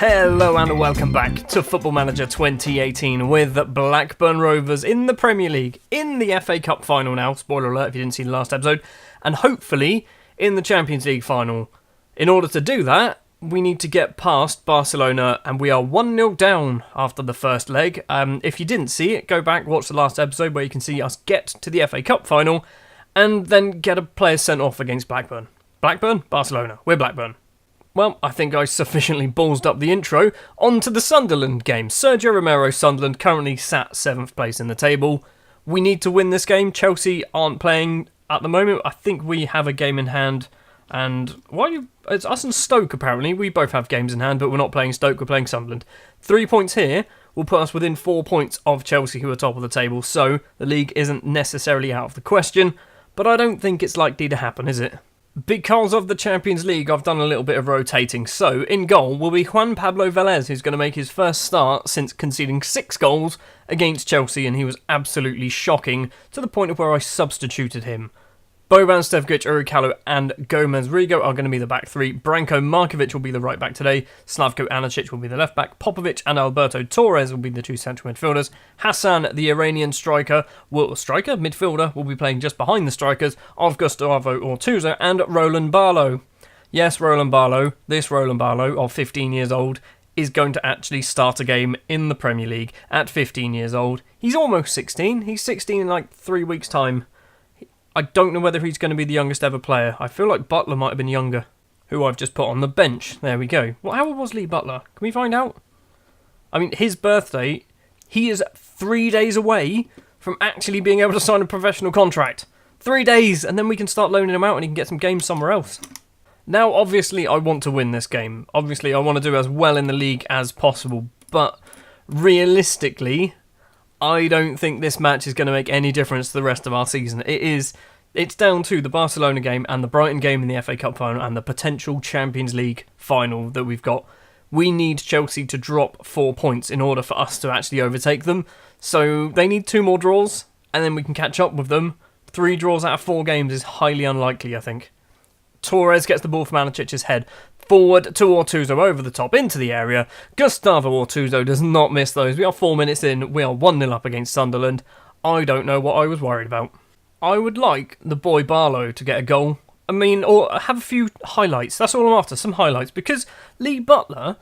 Hello and welcome back to Football Manager 2018 with Blackburn Rovers in the Premier League, in the FA Cup final now, spoiler alert if you didn't see the last episode, and hopefully in the Champions League final. In order to do that, we need to get past Barcelona, and we are 1-0 down after the first leg. If you didn't see it, go back, watch the last episode where you can see us get to the FA Cup final and then get a player sent off against Blackburn. Blackburn? Barcelona. We're Blackburn. Well, I think I sufficiently ballsed up the intro. On to the Sunderland game. Sergio Romero, Sunderland, currently sat 7th place in the table. We need to win this game. Chelsea aren't playing at the moment. I think we have a game in hand. And it's us and Stoke, apparently. We both have games in hand, but we're not playing Stoke, we're playing Sunderland. 3 points here will put us within 4 points of Chelsea, who are top of the table. So the league isn't necessarily out of the question. But I don't think it's likely to happen, is it? Because of the Champions League, I've done a little bit of rotating. So, in goal will be Juan Pablo Velez, who's going to make his first start since conceding 6 goals against Chelsea, and he was absolutely shocking to the point of where I substituted him. Boban, Stevkovic, Urukalo and Gomez Rigo are going to be the back three. Branko Markovic will be the right back today. Slavko Anicic will be the left back. Popovic and Alberto Torres will be the 2 central midfielders. Hassan, the Iranian midfielder, will be playing just behind the strikers of Gustavo Ortuzzo and Roland Barlow. Yes, Roland Barlow, this Roland Barlow of 15 years old, is going to actually start a game in the Premier League at 15 years old. He's almost 16. He's 16 in like 3 weeks' time. I don't know whether he's going to be the youngest ever player. I feel like Butler might have been younger, who I've just put on the bench. There we go. Well, how old was Lee Butler? Can we find out? I mean, his birthday, he is 3 days away from actually being able to sign a professional contract. 3 days, and then we can start loaning him out and he can get some games somewhere else. Now, obviously, I want to win this game. Obviously, I want to do as well in the league as possible, but realistically, I don't think this match is going to make any difference to the rest of our season. It's down to the Barcelona game and the Brighton game in the FA Cup final and the potential Champions League final that we've got. We need Chelsea to drop 4 points in order for us to actually overtake them. So they need 2 more draws and then we can catch up with them. 3 draws out of 4 games is highly unlikely, I think. Torres gets the ball from Anicic's head. Forward to Ortuzzo over the top into the area. Gustavo Ortuzzo does not miss those. We are 4 minutes in. We are 1-0 up against Sunderland. I don't know what I was worried about. I would like the boy Barlow to get a goal. I mean, or have a few highlights. That's all I'm after, some highlights. Because Lee Butler,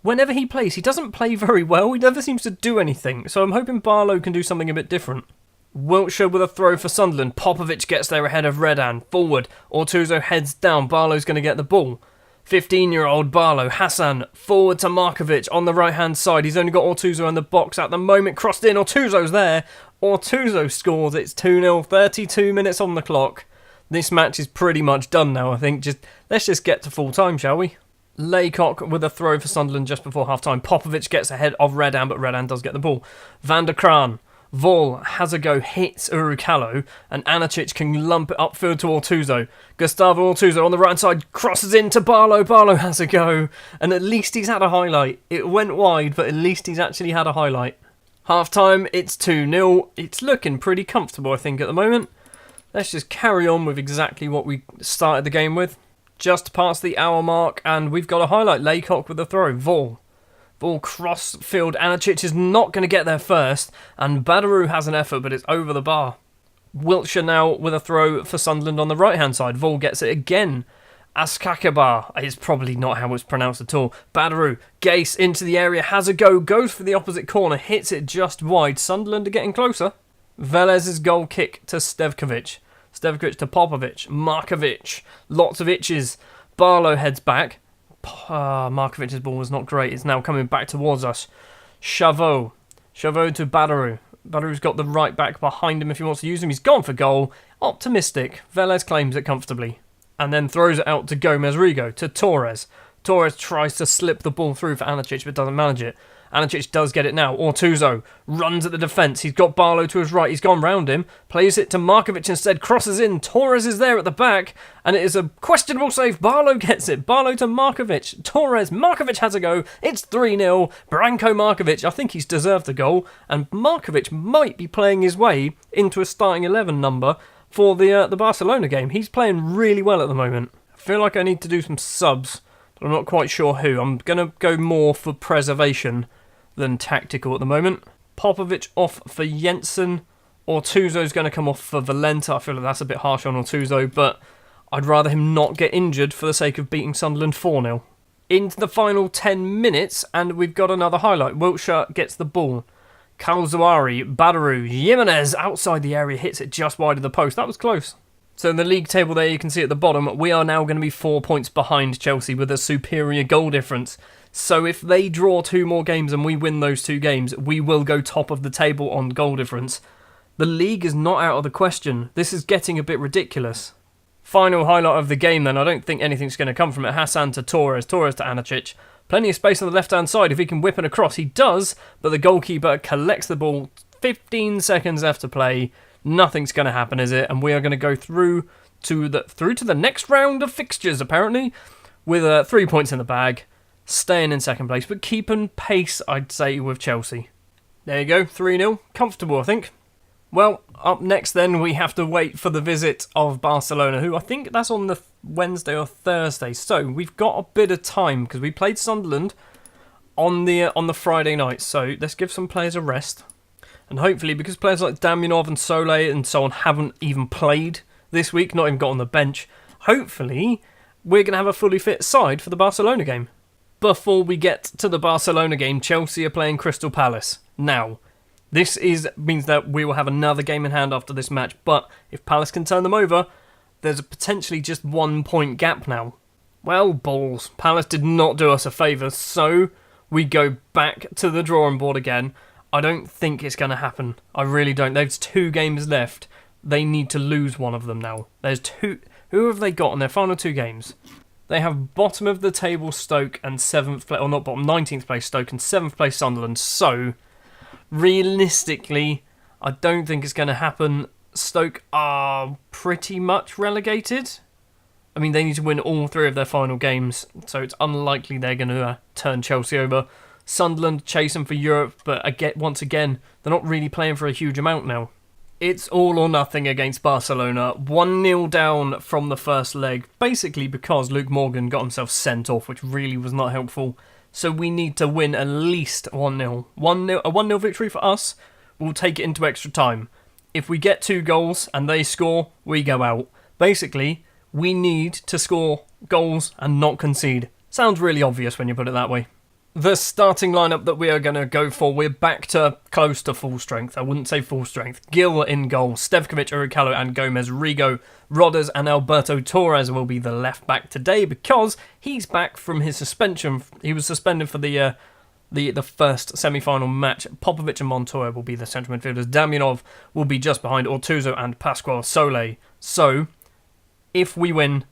whenever he plays, he doesn't play very well. He never seems to do anything. So I'm hoping Barlow can do something a bit different. Wiltshire with a throw for Sunderland. Popovic gets there ahead of Redan. Forward. Ortuzzo heads down. Barlow's going to get the ball. 15-year-old Barlow, Hassan, forward to Markovic on the right-hand side. He's only got Ortuzzo in the box at the moment. Crossed in, Ortuzzo's there. Ortuzzo scores, it's 2-0, 32 minutes on the clock. This match is pretty much done now, I think. Let's just get to full time, shall we? Laycock with a throw for Sunderland just before half-time. Popovic gets ahead of Redan, but Redan does get the ball. Van der Kraan. Vol has a go, hits Urukalo, and Anicic can lump it upfield to Ortuzzo. Gustavo Ortuzzo on the right side crosses into Barlow. Barlow has a go, and at least he's had a highlight. It went wide, but at least he's actually had a highlight. Half time, it's 2-0. It's looking pretty comfortable, I think, at the moment. Let's just carry on with exactly what we started the game with. Just past the hour mark, and we've got a highlight. Laycock with the throw. Vol. Ball cross field. Anicic is not going to get there first, and Badaru has an effort, but it's over the bar. Wiltshire now with a throw for Sunderland on the right-hand side. Vol gets it again. Askakabar is probably not how it's pronounced at all. Badaru, Gase into the area, has a go, goes for the opposite corner, hits it just wide. Sunderland are getting closer. Velez's goal kick to Stevkovic. Stevkovic to Popovic. Markovic, lots of itches. Barlow heads back. Markovic's ball was not great. It's now coming back towards us. Chavot to Badaru. Badaru's got the right back behind him if he wants to use him. He's gone for goal. Optimistic. Velez claims it comfortably. And then throws it out to Gomez Rigo. To Torres. Torres tries to slip the ball through for Anicic but doesn't manage it. Anicic does get it now. Ortuzzo runs at the defence. He's got Barlow to his right. He's gone round him. Plays it to Markovic instead. Crosses in. Torres is there at the back. And it is a questionable save. Barlow gets it. Barlow to Markovic. Torres. Markovic has a go. It's 3-0. Branko Markovic. I think he's deserved the goal. And Markovic might be playing his way into a starting 11 number for the Barcelona game. He's playing really well at the moment. I feel like I need to do some subs I'm not quite sure who. I'm going to go more for preservation than tactical at the moment. Popovic off for Jensen. Ortuzo's going to come off for Valenta. I feel like that's a bit harsh on Ortuzo, but I'd rather him not get injured for the sake of beating Sunderland 4-0. Into the final 10 minutes, and we've got another highlight. Wiltshire gets the ball. Kalzawari, Badaru, Jimenez outside the area, hits it just wide of the post. That was close. So in the league table there, you can see at the bottom, we are now going to be 4 points behind Chelsea with a superior goal difference. So if they draw 2 more games and we win those 2 games, we will go top of the table on goal difference. The league is not out of the question. This is getting a bit ridiculous. Final highlight of the game then. I don't think anything's going to come from it. Hassan to Torres, Torres to Anacic. Plenty of space on the left-hand side if he can whip it across. He does, but the goalkeeper collects the ball. 15 seconds left to play. Nothing's going to happen, is it? And we are going to go through to the next round of fixtures, apparently, with 3 points in the bag, staying in second place, but keeping pace, I'd say, with Chelsea. There you go, 3-0. Comfortable, I think. Well, up next then, we have to wait for the visit of Barcelona, who I think that's on the Wednesday or Thursday. So we've got a bit of time because we played Sunderland on the Friday night. So let's give some players a rest. And hopefully, because players like Damjanov and Solé and so on haven't even played this week, not even got on the bench, hopefully we're going to have a fully fit side for the Barcelona game. Before we get to the Barcelona game, Chelsea are playing Crystal Palace. Now, this means that we will have another game in hand after this match, but if Palace can turn them over, there's a potentially just 1 point gap now. Well, balls. Palace did not do us a favour, so we go back to the drawing board again. I don't think it's going to happen. I really don't. There's 2 games left. They need to lose one of them now. There's 2. Who have they got in their final 2 games? They have bottom of the table Stoke and 7th place, or not bottom, 19th place Stoke and 7th place Sunderland. So, realistically, I don't think it's going to happen. Stoke are pretty much relegated. I mean, they need to win all 3 of their final games, so it's unlikely they're going to turn Chelsea over. Sunderland chasing for Europe, but once again, they're not really playing for a huge amount now. It's all or nothing against Barcelona. 1-0 down from the first leg, basically because Luke Morgan got himself sent off, which really was not helpful. So we need to win at least 1-0. A 1-0 victory for us will take it into extra time. If we get 2 goals and they score, we go out. Basically, we need to score goals and not concede. Sounds really obvious when you put it that way. The starting lineup that we are going to go for, we're back to close to full strength. I wouldn't say full strength. Gil in goal, Stevkovic, Uricalo and Gomez, Rigo, Rodgers and Alberto Torres will be the left back today because he's back from his suspension. He was suspended for the first semi-final match. Popovic and Montoya will be the central midfielders. Damjanov will be just behind Ortuzo and Pascual Solé. So, if we win,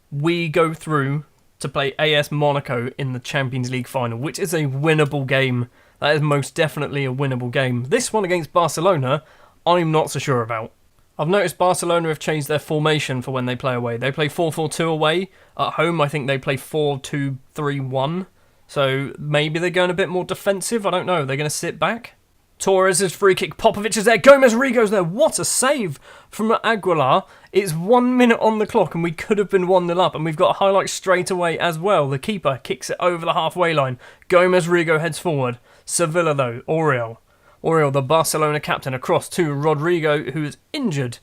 we go through to play AS Monaco in the Champions League final, which is a winnable game. That is most definitely a winnable game. This one against Barcelona, I'm not so sure about. I've noticed Barcelona have changed their formation for when they play away. They play 4-4-2 away. At home, I think they play 4-2-3-1. So maybe they're going a bit more defensive. I don't know. They're going to sit back. Torres' free kick. Popovic is there. Gomez Rigo's there. What a save from Aguilar. It's 1 minute on the clock and we could have been 1-0 up. And we've got a highlight straight away as well. The keeper kicks it over the halfway line. Gomez Rigo heads forward. Sevilla though. Oriol, the Barcelona captain, across to Rodrigo, who is injured.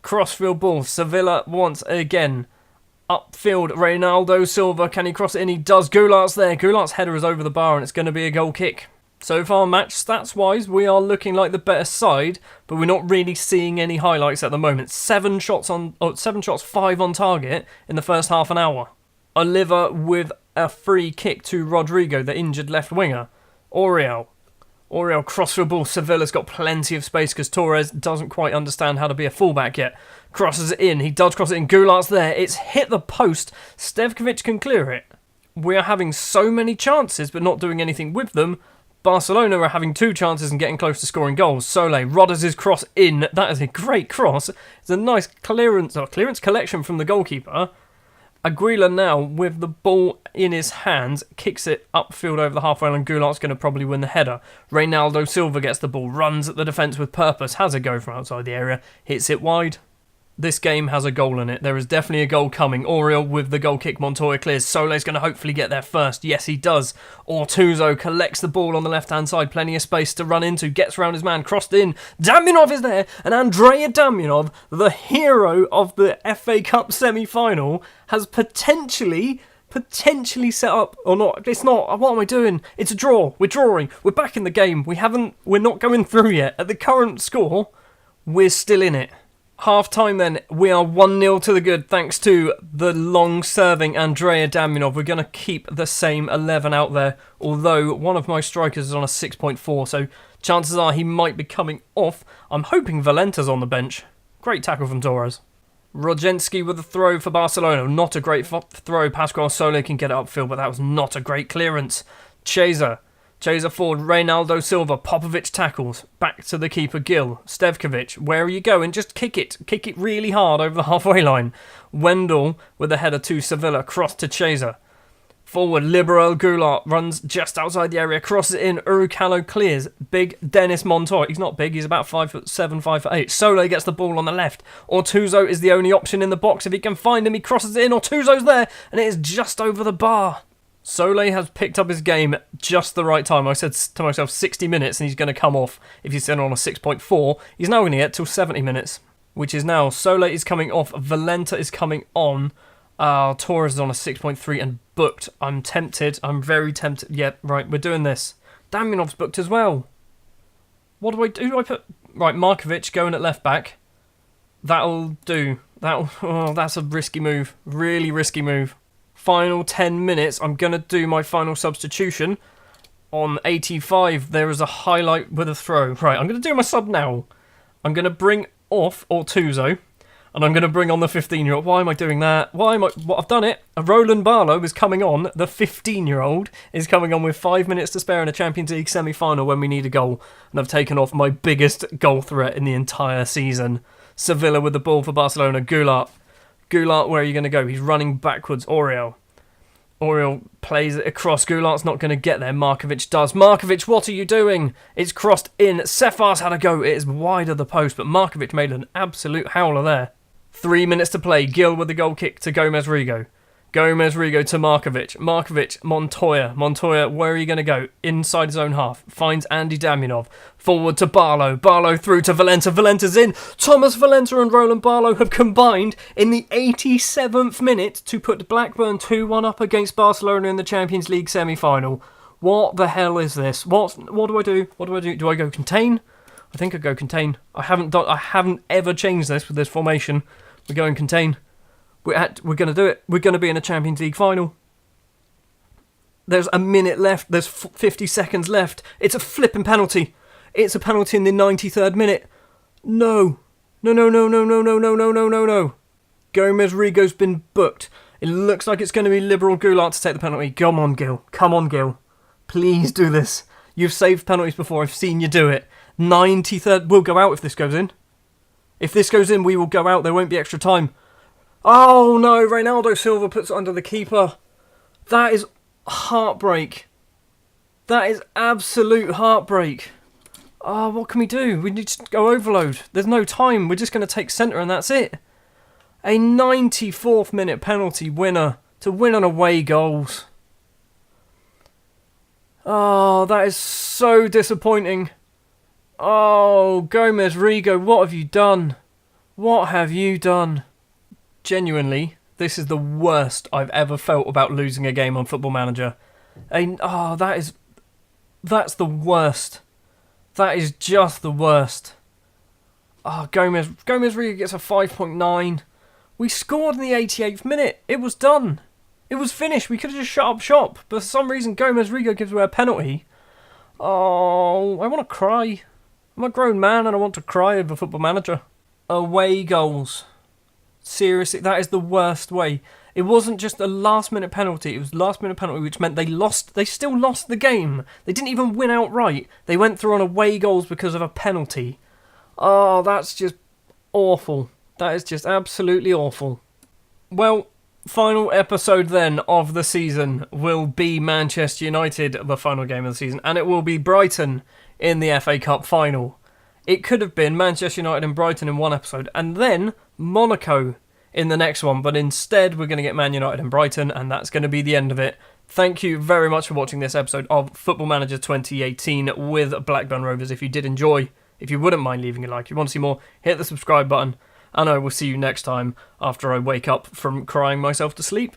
Crossfield ball. Sevilla once again. Upfield. Reynaldo Silva. Can he cross it in? He does. Goulart's there. Goulart's header is over the bar and it's going to be a goal kick. So far, match stats-wise, we are looking like the better side, but we're not really seeing any highlights at the moment. 7 shots, 5 on target in the first half an hour. Oliver with a free kick to Rodrigo, the injured left winger. Oriol crossfield ball. Sevilla's got plenty of space because Torres doesn't quite understand how to be a fullback yet. Crosses it in. He does cross it in. Goulart's there. It's hit the post. Stevkovic can clear it. We are having so many chances, but not doing anything with them. Barcelona are having 2 chances and getting close to scoring goals. Solé, Rodgers' cross in. That is a great cross. It's a nice clearance collection from the goalkeeper. Aguilar now, with the ball in his hands, kicks it upfield over the halfway line. Goulart's going to probably win the header. Reynaldo Silva gets the ball, runs at the defence with purpose, has a go from outside the area, hits it wide. This game has a goal in it. There is definitely a goal coming. Oriel with the goal kick. Montoya clears. Sole's going to hopefully get there first. Yes, he does. Ortuzzo collects the ball on the left-hand side. Plenty of space to run into. Gets around his man. Crossed in. Damjanov is there. And Andrea Damjanov, the hero of the FA Cup semi-final, has potentially set up, or not, it's not, what am I doing? It's a draw. We're drawing. We're back in the game. We're not going through yet. At the current score, we're still in it. Half-time then, we are 1-0 to the good thanks to the long-serving Andrea Damjanov. We're going to keep the same 11 out there, although one of my strikers is on a 6.4, so chances are he might be coming off. I'm hoping Valenta's on the bench. Great tackle from Torres. Rojenski with a throw for Barcelona. Not a great throw. Pascual Sole can get it upfield, but that was not a great clearance. Chaser forward, Reynaldo Silva, Popovic tackles, back to the keeper Gil, Stevkovic, where are you going? Just kick it really hard over the halfway line. Wendell with a header to Sevilla, cross to Chaser. Forward, Liberal Goulart runs just outside the area, crosses it in, Urucalo clears, big Dennis Montoya, he's not big, he's about 5'7", 5'8". Sole gets the ball on the left, Ortuzzo is the only option in the box, if he can find him he crosses it in, Ortuzzo's there, and it is just over the bar. Sole has picked up his game just the right time. I said to myself 60 minutes and he's going to come off if he's sitting on a 6.4. He's now going to get till 70 minutes, which is now Sole is coming off, Valenta is coming on, Torres is on a 6.3 and booked. I'm tempted. I'm very tempted. Yeah, right, we're doing this. Damjanov's booked as well. What do I do? Who do I put? Right, Markovic going at left back. That'll do. That's a risky move. Really risky move. Final 10 minutes, I'm going to do my final substitution. On 85, there is a highlight with a throw. Right, I'm going to do my sub now. I'm going to bring off Ortuzzo, and I'm going to bring on the 15-year-old. Why am I doing that? I've done it. Roland Barlow is coming on. The 15-year-old is coming on with 5 minutes to spare in a Champions League semi-final when we need a goal. And I've taken off my biggest goal threat in the entire season. Sevilla with the ball for Barcelona. Goulart, where are you going to go? He's running backwards. Oriel plays it across. Goulart's not going to get there. Markovic does. Markovic, what are you doing? It's crossed in. Cefar's had a go. It is wide of the post, but Markovic made an absolute howler there. 3 minutes to play. Gil with the goal kick to Gomez Rigo. Gomez Rigo to Markovic. Markovic, Montoya. Montoya, where are you going to go? Inside his own half. Finds Andy Damjanov. Forward to Barlow. Barlow through to Valenta. Valenta's in. Thomas Valenta and Roland Barlow have combined in the 87th minute to put Blackburn 2-1 up against Barcelona in the Champions League semi-final. What the hell is this? What do I do? What do I do? Do I go contain? I think I go contain. I haven't ever changed this with this formation. We're going contain. We're going to do it. We're going to be in a Champions League final. There's a minute left. There's 50 seconds left. It's a flipping penalty. It's a penalty in the 93rd minute. No. No. Gomez Rigo's been booked. It looks like it's going to be Liberal Goulart to take the penalty. Come on, Gil. Please do this. You've saved penalties before. I've seen you do it. 93rd. We'll go out if this goes in. If this goes in, we will go out. There won't be extra time. Oh no, Reynaldo Silva puts it under the keeper. That is heartbreak. That is absolute heartbreak. Oh, what can we do? We need to go overload. There's no time. We're just going to take centre and that's it. A 94th minute penalty winner to win on away goals. Oh, that is so disappointing. Oh, Gomez Rigo, what have you done? What have you done? Genuinely, this is the worst I've ever felt about losing a game on Football Manager. That's the worst. That is just the worst. Gomez Rigo gets a 5.9. We scored in the 88th minute. It was done. It was finished. We could have just shut up shop. But for some reason, Gomez Rigo gives away a penalty. Oh, I want to cry. I'm a grown man and I want to cry over Football Manager. Away goals. Seriously, that is the worst way. It wasn't just a last-minute penalty. It was last-minute penalty, which meant they lost. They still lost the game. They didn't even win outright. They went through on away goals because of a penalty. Oh, that's just awful. That is just absolutely awful. Well, final episode then of the season will be Manchester United, the final game of the season, and it will be Brighton in the FA Cup final. It could have been Manchester United and Brighton in one episode, and then Monaco in the next one, but instead we're going to get Man United and Brighton, and that's going to be the end of it. Thank you very much for watching this episode of Football Manager 2018 with Blackburn Rovers. If you did enjoy, if you wouldn't mind leaving a like, if you want to see more, hit the subscribe button, and I will see you next time after I wake up from crying myself to sleep.